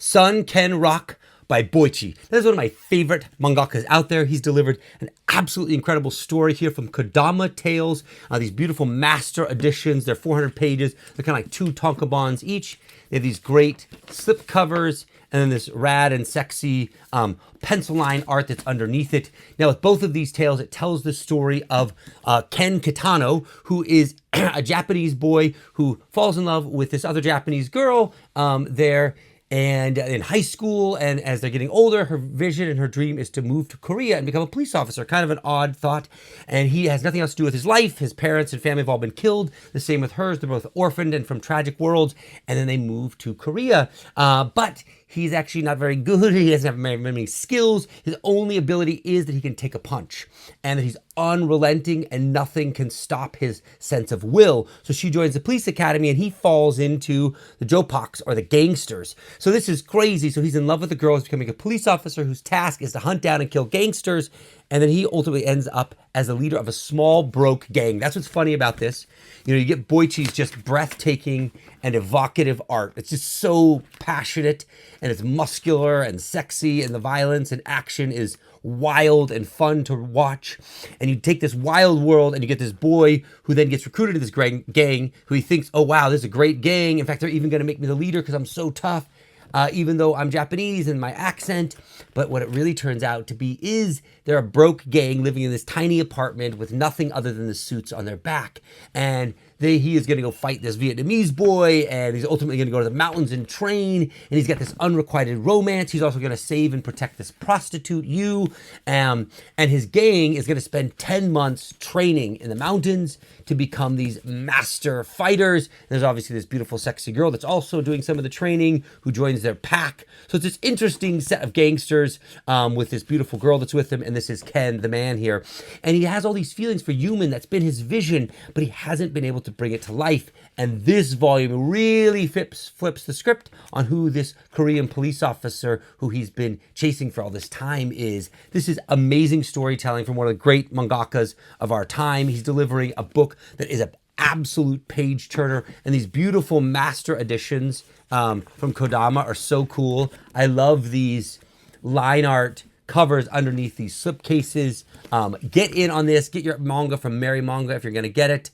Sun Ken Rock by Boichi. That is one of my favorite mangakas out there. He's delivered an absolutely incredible story here from Kodama Tales. These beautiful master editions. They're 400 pages. They're kind of like 2 tankobons each. They have these great slip covers and then this rad and sexy pencil line art that's underneath it. Now, with both of these tales, it tells the story of Ken Kitano, who is a Japanese boy who falls in love with this other Japanese girl there. And in high school, and as they're getting older, her vision and her dream is to move to Korea and become a police officer. Kind of an odd thought. And he has nothing else to do with his life. His parents and family have all been killed. The same with hers. They're both orphaned and from tragic worlds. And then they move to Korea. But he's actually not very good. He doesn't have very many skills. His only ability is that he can take a punch. And that he's unrelenting and nothing can stop his sense of will. So she joins the police academy and he falls into the Jopoks, or the gangsters. So this is crazy. So he's in love with a girl who's becoming a police officer whose task is to hunt down and kill gangsters. And then he ultimately ends up as the leader of a small broke gang. That's what's funny about this. You know, you get Boichi's just breathtaking and evocative art. It's just so passionate and it's muscular and sexy, and the violence and action is wild and fun to watch. And you take this wild world and you get this boy who then gets recruited to this gang who he thinks, oh wow, this is a great gang. In fact, they're even going to make me the leader because I'm so tough. Even though I'm Japanese and my accent. But what it really turns out to be is they're a broke gang living in this tiny apartment with nothing other than the suits on their back. And he is going to go fight this Vietnamese boy, and he's ultimately going to go to the mountains and train, and he's got this unrequited romance. He's also going to save and protect this prostitute, and his gang is going to spend 10 months training in the mountains to become these master fighters. And there's obviously this beautiful, sexy girl that's also doing some of the training who joins their pack. So it's this interesting set of gangsters with this beautiful girl that's with him, and this is Ken, the man here. And he has all these feelings for human. That's been his vision, but he hasn't been able to bring it to life. And this volume really flips the script on who this Korean police officer who he's been chasing for all this time is. This is amazing storytelling from one of the great mangakas of our time. He's delivering a book that is an absolute page turner, and these beautiful master editions from Kodama are so cool. I love these line art covers underneath these slipcases. Get in on this. Get your manga from Merry Manga if you're going to get it.